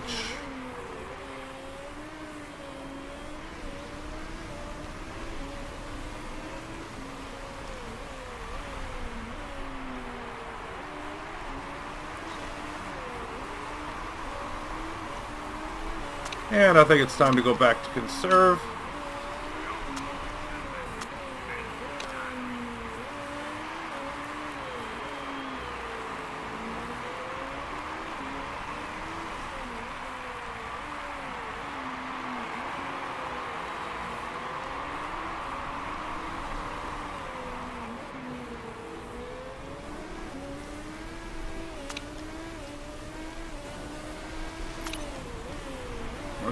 And I think it's time to go back to conserve.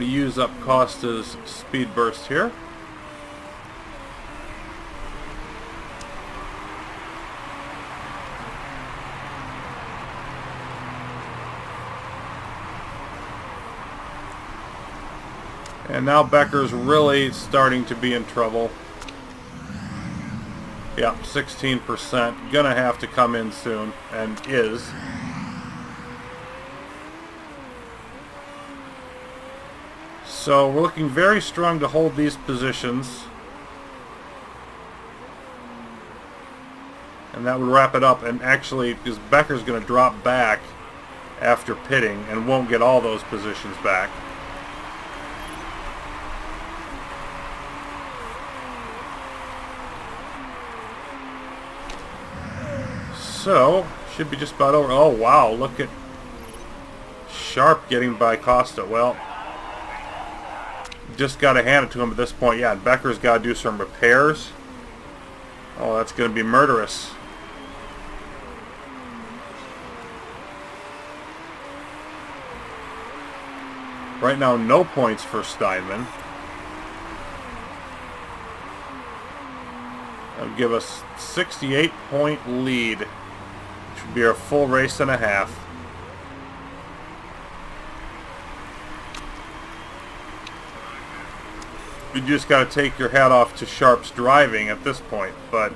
Use up Costa's speed burst here. And now Becker's really starting to be in trouble. Yeah, 16%. Gonna have to come in soon, and is. So we're looking very strong to hold these positions. And that would wrap it up. And actually, because Becker's going to drop back after pitting and won't get all those positions back. So, should be just about over. Oh, wow, look at Sharp getting by Costa. Well, just got to hand it to him at this point. Yeah, Becker's got to do some repairs. Oh, that's going to be murderous. Right now, no points for Steinman. That'll give us 68-point lead. Which would be our full race and a half. You just got to take your hat off to Sharp's driving at this point, but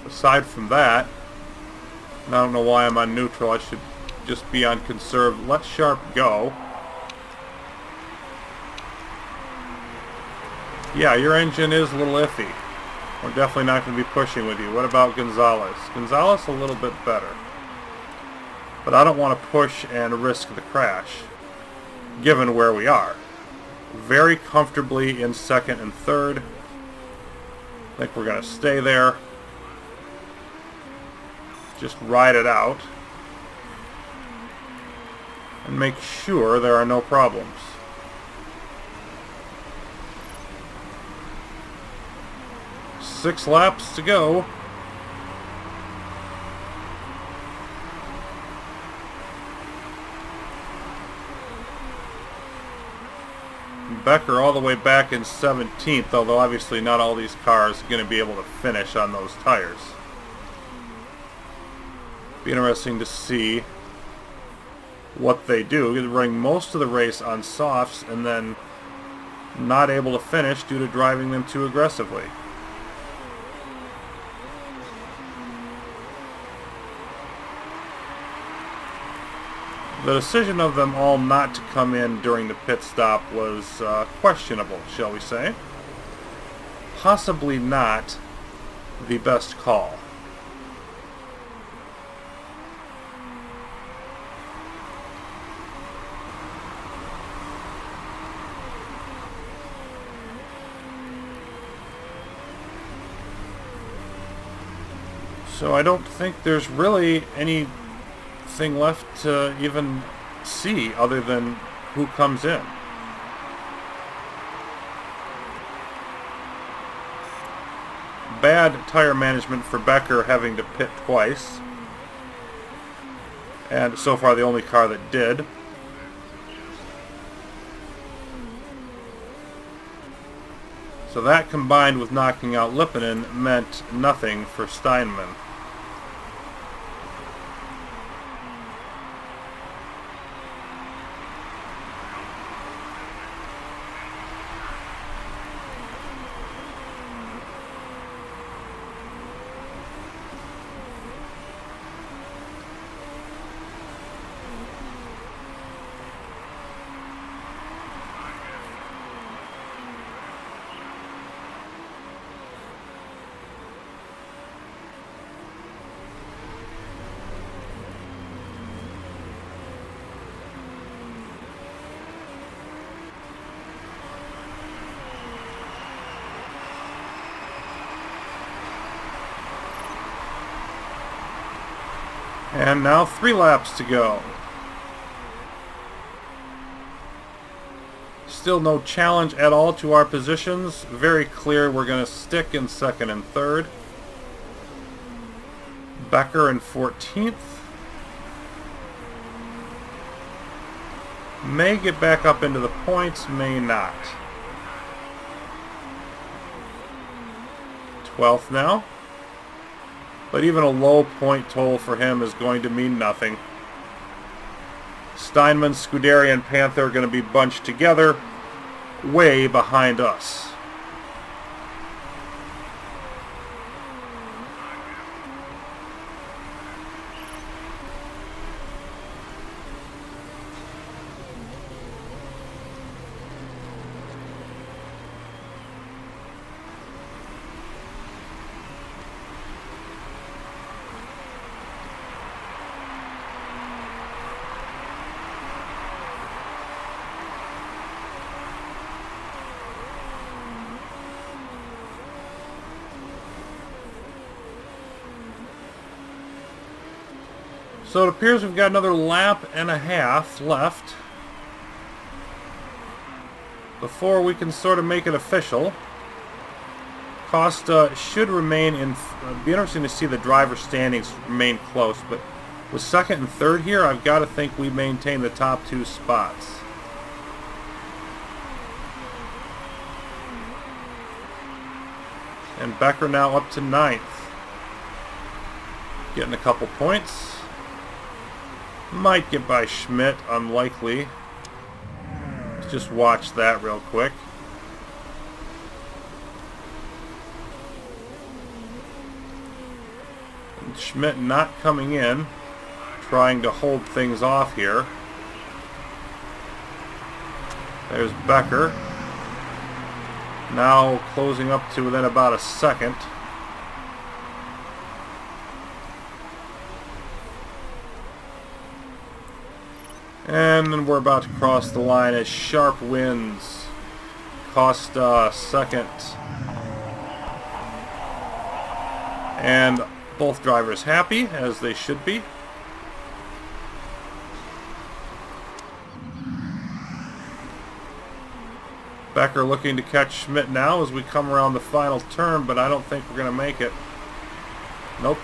aside from that, and I don't know why I'm on neutral. I should just be on conserve. Let sharp go. Yeah, your engine is a little iffy. We're definitely not going to be pushing with you. What about Gonzalez? Gonzalez a little bit better. But I don't want to push and risk the crash, given where we are. Very comfortably in second and third. I think we're going to stay there. Just ride it out. And make sure there are no problems. Six laps to go. Becker all the way back in 17th, although obviously not all these cars are going to be able to finish on those tires. Be interesting to see what they do. They're running most of the race on softs and then not able to finish due to driving them too aggressively. The decision of them all not to come in during the pit stop was questionable, shall we say. Possibly not the best call. So I don't think there's really anything left to even see other than who comes in. Bad tire management for Becker, having to pit twice. And so far the only car that did. So that combined with knocking out Lipinen meant nothing for Steinman. And now 3 laps to go. Still no challenge at all to our positions. Very clear we're going to stick in second and third. Becker in 14th. May get back up into the points, may not. 12th now. But even a low point total for him is going to mean nothing. Steinman, Scuderia, and Panther are going to be bunched together way behind us. So it appears we've got another lap and a half left before we can sort of make it official. Costa should remain in. It'd be interesting to see the driver standings remain close, but with second and third here, I've got to think we maintain the top 2 spots. And Becker now up to 9th. Getting a couple points. Might get by Schmidt, unlikely. Let's just watch that real quick. Schmidt not coming in, trying to hold things off here. There's Becker. Now closing up to within about a second. And then we're about to cross the line as Sharp wins. Costa second. And both drivers happy, as they should be. Becker looking to catch Schmidt now as we come around the final turn, but I don't think we're going to make it. Nope.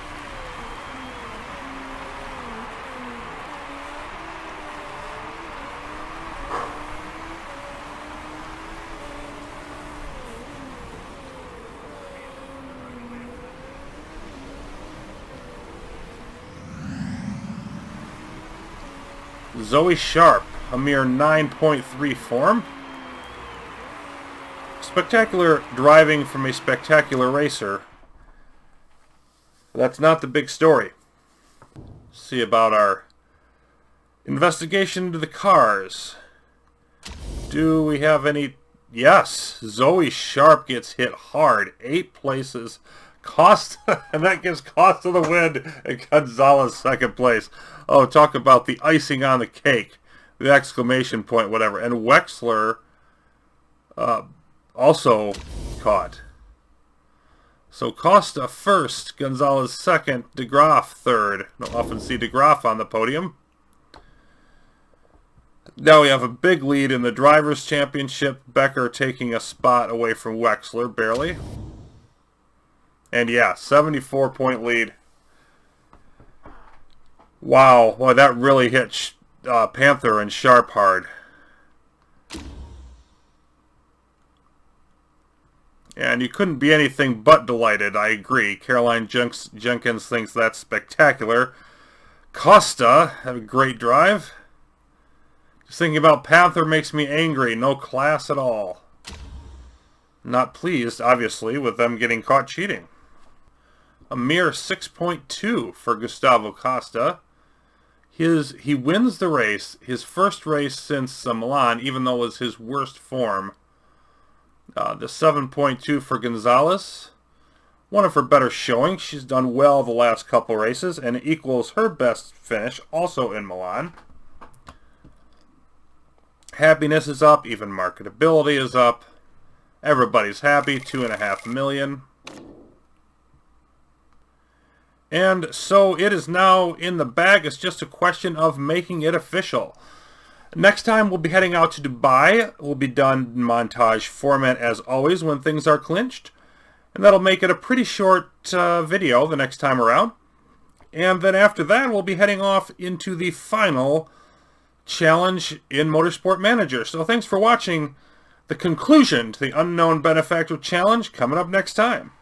Zoe Sharp, a mere 9.3 form. Spectacular driving from a spectacular racer. That's not the big story. See about our investigation into the cars. Do we have any... Yes, Zoe Sharp gets hit hard. 8 places. Costa, and that gives Costa the win, and Gonzalez second place. Oh, talk about the icing on the cake. The exclamation point, whatever. And Wexler also caught. So Costa first, Gonzalez second, DeGraff third. Don't often see DeGraff on the podium. Now we have a big lead in the Drivers' Championship. Becker taking a spot away from Wexler, barely. And yeah, 74-point lead. Wow, boy, that really hit Panther and Sharp hard. And you couldn't be anything but delighted, I agree. Caroline Jenkins thinks that's spectacular. Costa had a great drive. Just thinking about Panther makes me angry. No class at all. Not pleased, obviously, with them getting caught cheating. A mere 6.2 for Gustavo Costa. He wins the race, his first race since Milan, even though it was his worst form. The 7.2 for Gonzalez. One of her better showings. She's done well the last couple races and equals her best finish, also in Milan. Happiness is up, even marketability is up. Everybody's happy, 2.5 million. And so it is now in the bag. It's just a question of making it official. Next time we'll be heading out to Dubai. We'll be done in montage format as always when things are clinched. And that'll make it a pretty short video the next time around. And then after that we'll be heading off into the final challenge in Motorsport Manager. So thanks for watching. The conclusion to the Unknown Benefactor Challenge coming up next time.